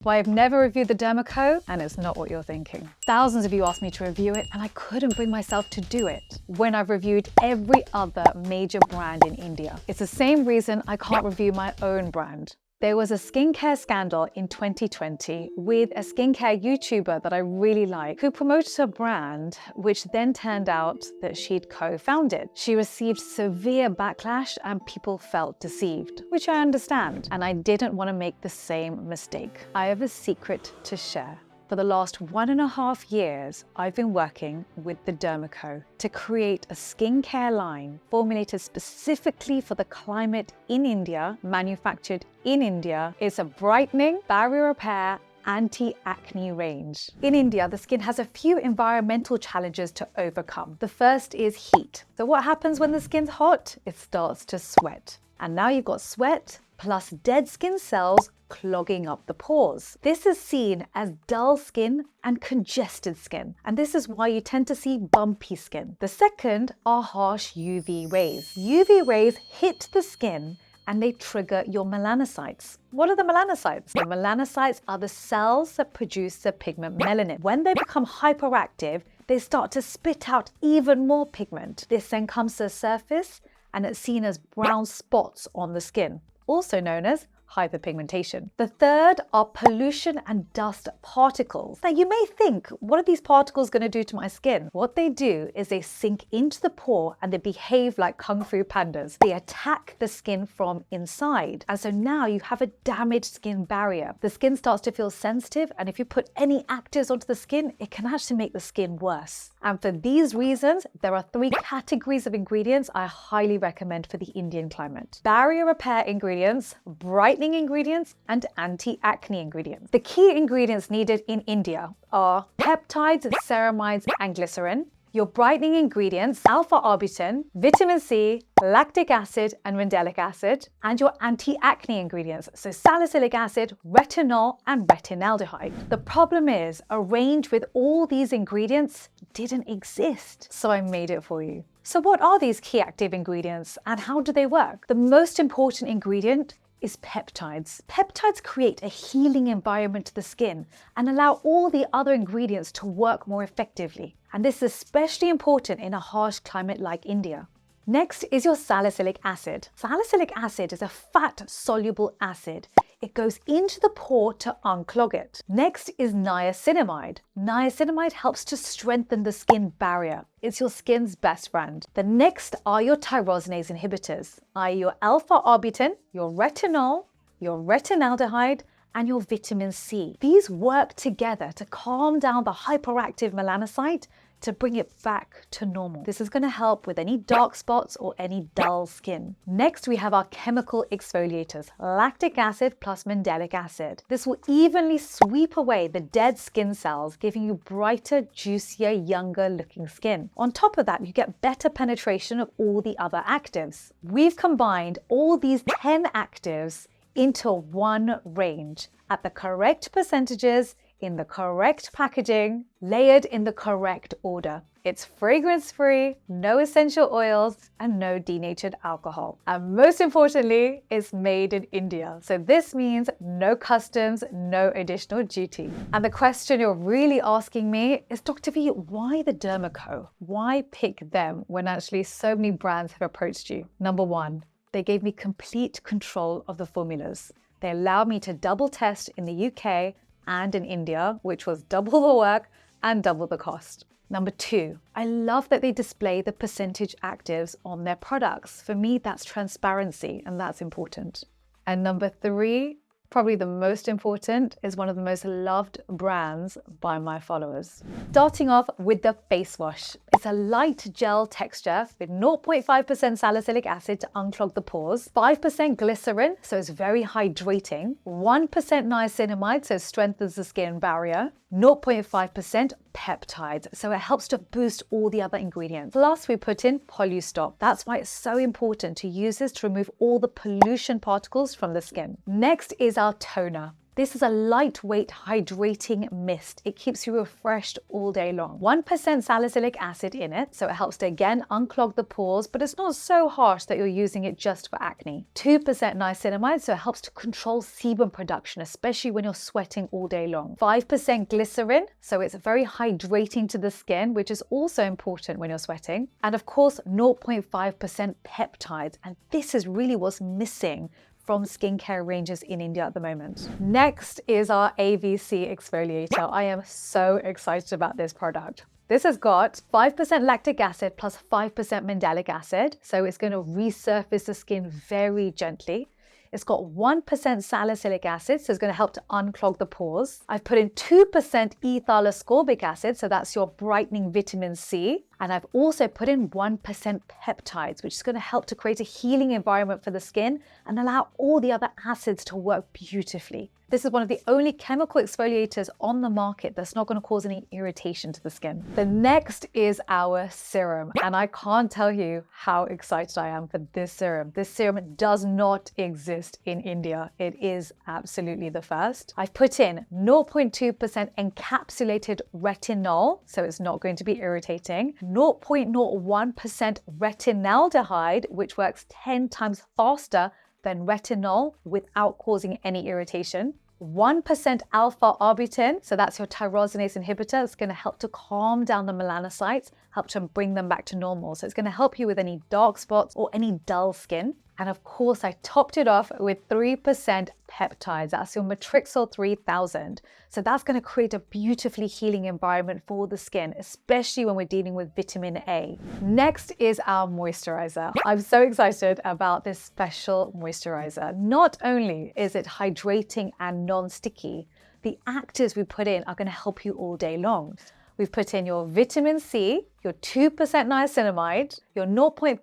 Well, I've never reviewed the Derma Co, and it's not what you're thinking. Thousands of you asked me to review it, and I couldn't bring myself to do it when I've reviewed every other major brand in India. It's the same reason I can't review my own brand. There was a skincare scandal in 2020 with a skincare YouTuber that I really like who promoted a brand which then turned out that she'd co-founded. She received severe backlash and people felt deceived, which I understand, and I didn't want to make the same mistake. I have a secret to share. For the last 1.5 years, I've been working with the Derma Co to create a skincare line formulated specifically for the climate in India, manufactured in India. It's a brightening, barrier repair, anti-acne range. In India, the skin has a few environmental challenges to overcome. The first is heat. So what happens when the skin's hot? It starts to sweat. And now you've got sweat plus dead skin cells clogging up the pores. This is seen as dull skin and congested skin, and this is why you tend to see bumpy skin. The second are harsh UV rays. UV rays hit the skin and they trigger your melanocytes. What are the melanocytes? The melanocytes are the cells that produce the pigment melanin. When they become hyperactive, they start to spit out even more pigment. This then comes to the surface and it's seen as brown spots on the skin, also known as hyperpigmentation. The third are pollution and dust particles. Now you may think, what are these particles going to do to my skin? What they do is they sink into the pore and they behave like Kung Fu pandas. They attack the skin from inside. And so now you have a damaged skin barrier. The skin starts to feel sensitive, and if you put any actives onto the skin, it can actually make the skin worse. And for these reasons, there are 3 categories of ingredients I highly recommend for the Indian climate. Barrier repair ingredients, brightening ingredients, and anti-acne ingredients. The key ingredients needed in India are peptides, ceramides, and glycerin. Your brightening ingredients, alpha-arbutin, vitamin C, lactic acid, and mandelic acid, and your anti-acne ingredients, so salicylic acid, retinol, and retinaldehyde. The problem is, a range with all these ingredients didn't exist, so I made it for you. So what are these key active ingredients, and how do they work? The most important ingredient is peptides. Peptides create a healing environment to the skin and allow all the other ingredients to work more effectively. And this is especially important in a harsh climate like India. Next is your salicylic acid. Salicylic acid is a fat-soluble acid. It goes into the pore to unclog it. Next is niacinamide. Niacinamide helps to strengthen the skin barrier. It's your skin's best friend. The next are your tyrosinase inhibitors, i.e. your alpha-arbutin, your retinol, your retinaldehyde, and your vitamin C. These work together to calm down the hyperactive melanocyte to bring it back to normal. This is going to help with any dark spots or any dull skin. Next, we have our chemical exfoliators, lactic acid plus mandelic acid. This will evenly sweep away the dead skin cells, giving you brighter, juicier, younger looking skin. On top of that, you get better penetration of all the other actives. We've combined all these 10 actives into one range at the correct percentages, in the correct packaging, layered in the correct order. It's fragrance-free, no essential oils, and no denatured alcohol. And most importantly, it's made in India. So this means no customs, no additional duty. And the question you're really asking me is, Dr. V, why the Derma Co? Why pick them when actually so many brands have approached you? Number one, they gave me complete control of the formulas. They allowed me to double test in the UK and in India, which was double the work and double the cost. Number two, I love that they display the percentage actives on their products. For me, that's transparency, and that's important. And number three, probably the most important, is one of the most loved brands by my followers. Starting off with the face wash. It's a light gel texture with 0.5% salicylic acid to unclog the pores, 5% glycerin, so it's very hydrating, 1% niacinamide, so it strengthens the skin barrier, 0.5% peptides, so it helps to boost all the other ingredients. Plus, we put in Polystop. That's why it's so important to use this to remove all the pollution particles from the skin. Next is our toner. This is a lightweight hydrating mist. It keeps you refreshed all day long. 1% salicylic acid in it, so it helps to again unclog the pores, but it's not so harsh that you're using it just for acne. 2% niacinamide, so it helps to control sebum production, especially when you're sweating all day long. 5% glycerin, so it's very hydrating to the skin, which is also important when you're sweating. And of course, 0.5% peptides, and this is really what's missing from skincare ranges in India at the moment. Next is our AVC exfoliator. I am so excited about this product. This has got 5% lactic acid plus 5% mandelic acid, so it's going to resurface the skin very gently. It's got 1% salicylic acid, so it's going to help to unclog the pores. I've put in 2% ethyl ascorbic acid, so that's your brightening vitamin C. And I've also put in 1% peptides, which is going to help to create a healing environment for the skin and allow all the other acids to work beautifully. This is one of the only chemical exfoliators on the market that's not going to cause any irritation to the skin. The next is our serum, and I can't tell you how excited I am for this serum. This serum does not exist in India. It is absolutely the first. I've put in 0.2% encapsulated retinol, so it's not going to be irritating. 0.01% retinaldehyde, which works 10 times faster than retinol without causing any irritation. 1% alpha-arbutin, so that's your tyrosinase inhibitor. It's going to help to calm down the melanocytes, help to bring them back to normal. So it's going to help you with any dark spots or any dull skin. And of course, I topped it off with 3% peptides. That's your Matrixyl 3000. So that's going to create a beautifully healing environment for the skin, especially when we're dealing with vitamin A. Next is our moisturizer. I'm so excited about this special moisturizer. Not only is it hydrating and non-sticky, the actives we put in are going to help you all day long. We've put in your vitamin C, your 2% niacinamide, your 0.5%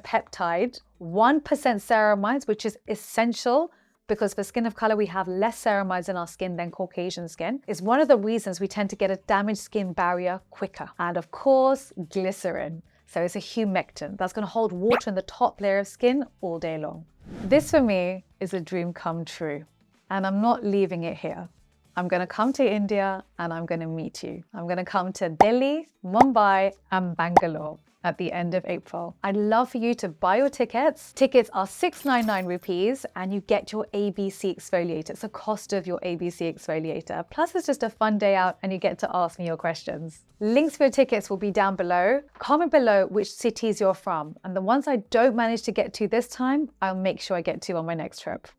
peptide, 1% ceramides, which is essential because for skin of color, we have less ceramides in our skin than Caucasian skin. It's one of the reasons we tend to get a damaged skin barrier quicker. And of course, glycerin. So it's a humectant that's going to hold water in the top layer of skin all day long. This for me is a dream come true, and I'm not leaving it here. I'm going to come to India and I'm going to meet you. I'm going to come to Delhi, Mumbai, and Bangalore at the end of April. I'd love for you to buy your tickets. Tickets are 699 rupees and you get your ABC exfoliator. It's the cost of your ABC exfoliator. Plus it's just a fun day out and you get to ask me your questions. Links for your tickets will be down below. Comment below which cities you're from, and the ones I don't manage to get to this time, I'll make sure I get to on my next trip.